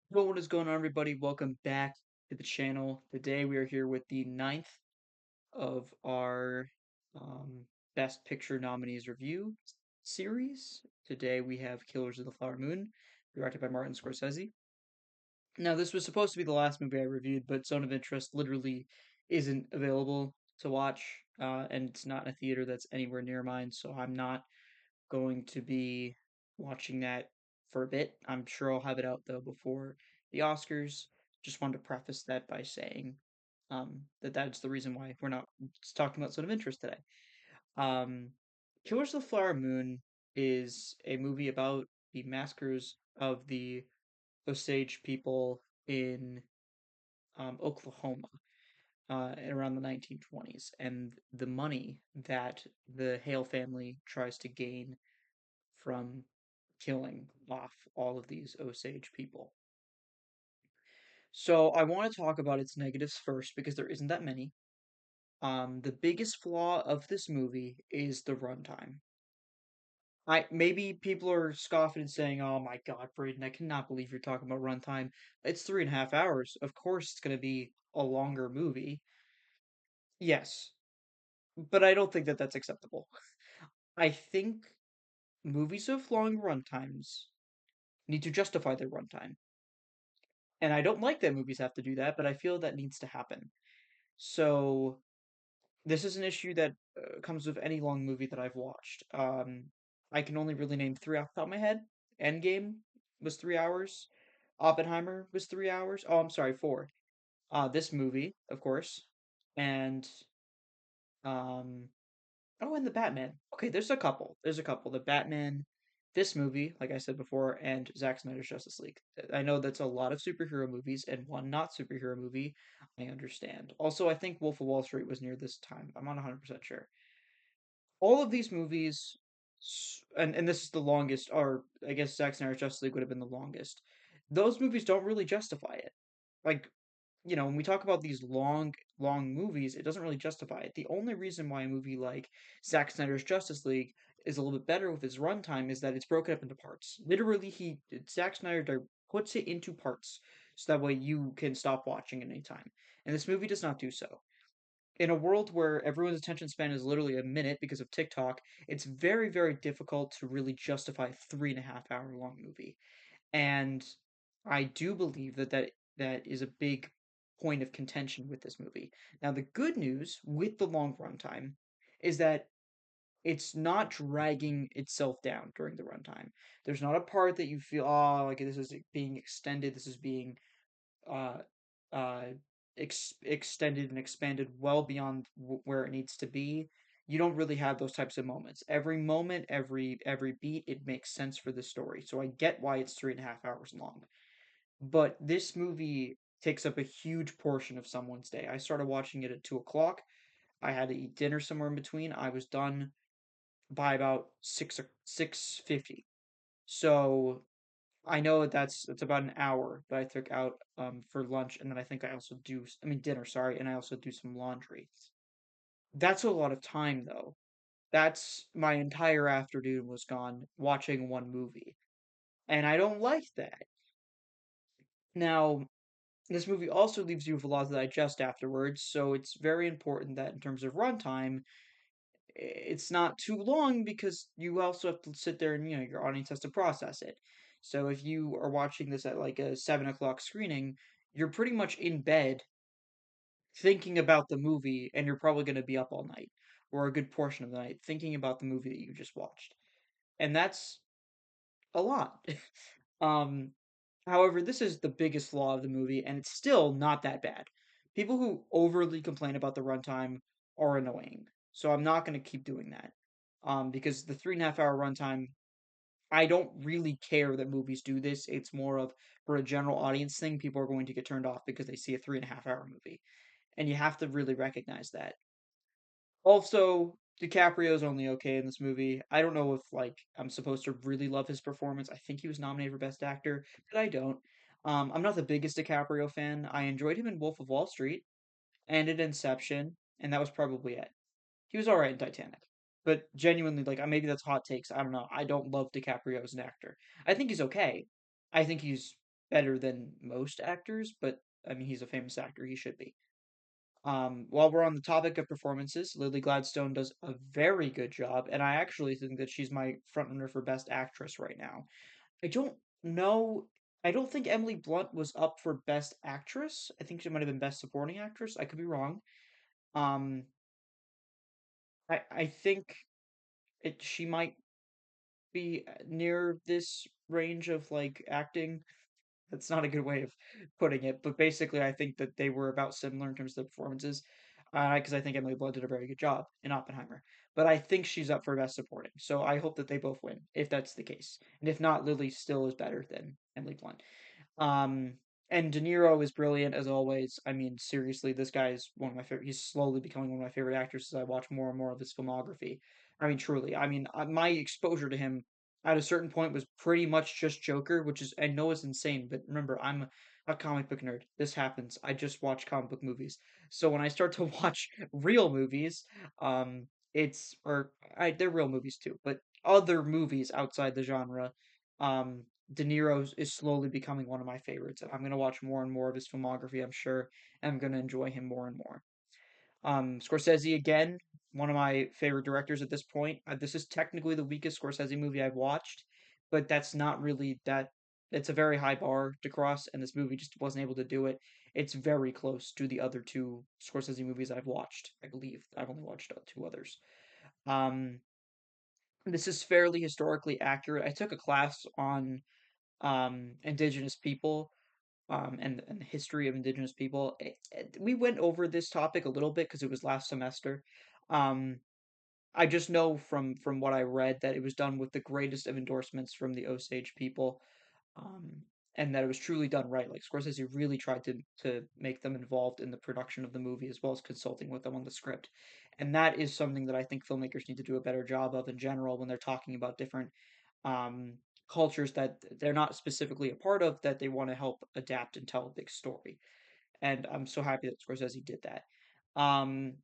What is going on, everybody? Welcome back to the channel. Today we are here with the ninth of our um, Best Picture nominees review series. Today we have Killers of the Flower Moon, directed by Martin Scorsese. Now, this was supposed to be the last movie I reviewed, but Zone of Interest literally isn't available to watch, and it's not in a theater that's anywhere near mine, so I'm not going to be watching that for a bit. I'm sure I'll have it out though before the Oscars. Just wanted to preface that by saying that that's the reason why we're not talking about Zone of Interest today. Um, Killers of the Flower Moon is a movie about the massacres of the Osage people in Oklahoma around the 1920s and the money that the Hale family tries to gain from killing off all of these Osage people. So I want to talk about its negatives first because there isn't that many. The biggest flaw of this movie is the runtime. I maybe people are scoffing and saying, "Oh my God, Braden, I cannot believe you're talking about runtime. It's 3.5 hours. Of course, it's going to be a longer movie." Yes, but I don't think that that's acceptable. I think movies of long runtimes need to justify their runtime. And I don't like that movies have to do that, but I feel that needs to happen. So this is an issue that comes with any long movie that I've watched. I can only really name three off the top of my head. Endgame was 3 hours. Oppenheimer was 3 hours. Oh, I'm sorry, four. This movie, of course, and um, oh, and the Batman. Okay, there's a couple. There's a couple. The Batman, this movie, like I said before, and Zack Snyder's Justice League. I know that's a lot of superhero movies and one not superhero movie. I understand. Also, I think Wolf of Wall Street was near this time. I'm not 100% sure. All of these movies, and this is the longest, or I guess Zack Snyder's Justice League would have been the longest. Those movies don't really justify it. Like, when we talk about these long movies, it doesn't really justify it. The only reason why a movie like Zack Snyder's Justice League is a little bit better with its runtime is that it's broken up into parts. Literally, Zack Snyder puts it into parts so that way you can stop watching at any time. And this movie does not do so. In a world where everyone's attention span is literally a minute because of TikTok, it's very, very difficult to really justify a 3.5 hour long movie. And I do believe that is a big point of contention with this movie. Now, the good news with the long runtime is that it's not dragging itself down during the runtime. There's not a part that you feel, oh, like this is being extended, this is being uh, uh, extended and expanded well beyond where it needs to be. You don't really have those types of moments. Every moment, every beat, it makes sense for the story. So I get why it's 3.5 hours long. But this movie takes up a huge portion of someone's day. I started watching it at 2 o'clock. I had to eat dinner somewhere in between. I was done by about 6:50. So I know that's about an hour that I took out for lunch, and then I think I also do. I mean dinner, sorry, and I also do some laundry. That's a lot of time though. That's my entire afternoon was gone watching one movie, and I don't like that. Now, this movie also leaves you with a lot to digest afterwards, so it's very important that in terms of runtime, it's not too long because you also have to sit there and your audience has to process it. So if you are watching this at like a 7 o'clock screening, you're pretty much in bed thinking about the movie, and you're probably going to be up all night or a good portion of the night thinking about the movie that you just watched, and that's a lot. um, However, this is the biggest flaw of the movie, and it's still not that bad. People who overly complain about the runtime are annoying, so I'm not going to keep doing that. Because the 3.5 hour runtime, I don't really care that movies do this. It's more of for a general audience thing. People are going to get turned off because they see a 3.5 hour movie, and you have to really recognize that. Also, DiCaprio's only okay in this movie. I don't know if I'm supposed to really love his performance. I think he was nominated for Best Actor, but I don't. I'm not the biggest DiCaprio fan. I enjoyed him in Wolf of Wall Street and in Inception, and that was probably it. He was alright in Titanic. But genuinely, maybe that's hot takes. I don't know. I don't love DiCaprio as an actor. I think he's okay. I think he's better than most actors, but I mean, he's a famous actor. He should be. While we're on the topic of performances, Lily Gladstone does a very good job, and I actually think that she's my frontrunner for Best Actress right now. I don't know. I don't think Emily Blunt was up for Best Actress. I think she might have been Best Supporting Actress. I could be wrong. Um, I think she might be near this range of like acting. That's not a good way of putting it, but basically, I think that they were about similar in terms of the performances. Because I think Emily Blunt did a very good job in Oppenheimer, but I think she's up for Best Supporting. So I hope that they both win if that's the case, and if not, Lily still is better than Emily Blunt. Um, and De Niro is brilliant as always. I mean, seriously, this guy is one of my favorite. He's slowly becoming one of my favorite actors as I watch more and more of his filmography. I mean, truly. I mean, my exposure to him at a certain point was pretty much just Joker, which is I know it's insane, but remember, I'm a comic book nerd. This happens. I just watch comic book movies. So when I start to watch real movies, it's or they're real movies too, but other movies outside the genre, um, De Niro is slowly becoming one of my favorites. I'm gonna watch more and more of his filmography, I'm sure, and I'm gonna enjoy him more and more. Scorsese again, one of my favorite directors at this point. This is technically the weakest Scorsese movie I've watched, but that's not really that. It's a very high bar to cross, and this movie just wasn't able to do it. It's very close to the other two Scorsese movies I've watched. I believe I've only watched two others. Um, this is fairly historically accurate. I took a class on indigenous people and the history of indigenous people. We went over this topic a little bit because it was last semester. Um, I just know from what I read that it was done with the greatest of endorsements from the Osage people, um, and that it was truly done right. Like Scorsese really tried to make them involved in the production of the movie as well as consulting with them on the script, and that is something that I think filmmakers need to do a better job of in general when they're talking about different um, cultures that they're not specifically a part of that they want to help adapt and tell a big story. And I'm so happy that Scorsese did that. Um,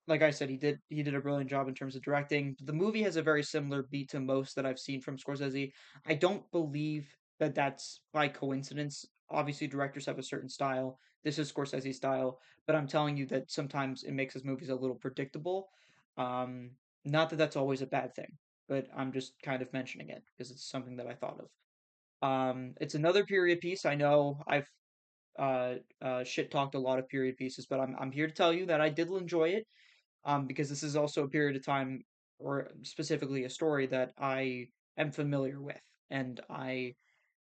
like I said, he did a brilliant job in terms of directing. The movie has a very similar beat to most that I've seen from Scorsese. I don't believe that that's by coincidence. Obviously, directors have a certain style. This is Scorsese's style, but I'm telling you that sometimes it makes his movies a little predictable. Um, Not that that's always a bad thing, but I'm just kind of mentioning it because it's something that I thought of. It's another period piece. I know I've shit talked a lot of period pieces, but I'm here to tell you that I did enjoy it because this is also a period of time, or specifically a story that I am familiar with and I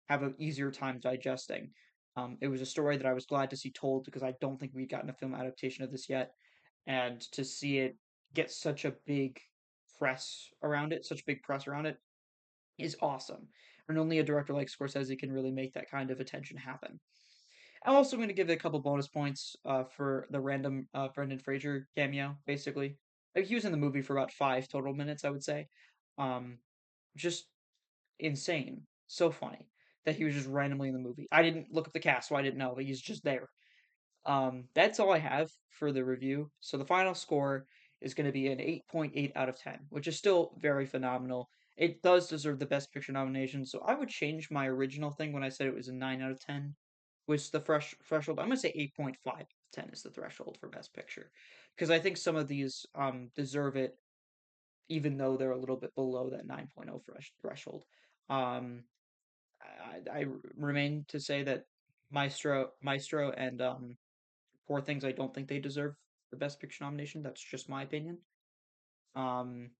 have an easier time digesting. It was a story that I was glad to see told because I don't think we'd gotten a film adaptation of this yet, and to see it get such a big such big press around it, is awesome. And only a director like Scorsese can really make that kind of attention happen. I'm also going to give it a couple bonus points for the random Brendan Fraser cameo, basically. Like, he was in the movie for about 5 total minutes, I would say. Um, just insane. So funny that he was just randomly in the movie. I didn't look up the cast, so I didn't know, but he's just there. That's all I have for the review. So the final score is going to be an 8.8 out of 10, which is still very phenomenal. It does deserve the Best Picture nomination, so I would change my original thing when I said it was a 9 out of 10, which the fresh threshold. I'm going to say 8.5 out of 10 is the threshold for Best Picture, because I think some of these deserve it, even though they're a little bit below that 9.0 threshold. Um, I remain to say that Maestro, and Poor Things, I don't think they deserve the Best Picture nomination. That's just my opinion. Um,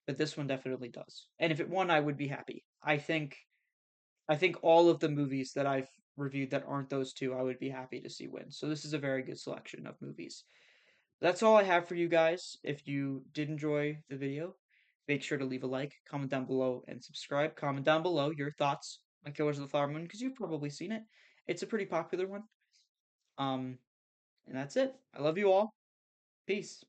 but this one definitely does. And if it won, I would be happy. I think all of the movies that I've reviewed that aren't those two, I would be happy to see win. So this is a very good selection of movies. That's all I have for you guys. If you did enjoy the video, make sure to leave a like, comment down below, and subscribe. Comment down below your thoughts on Killers of the Flower Moon because you've probably seen it. It's a pretty popular one. Um, and that's it. I love you all. Peace.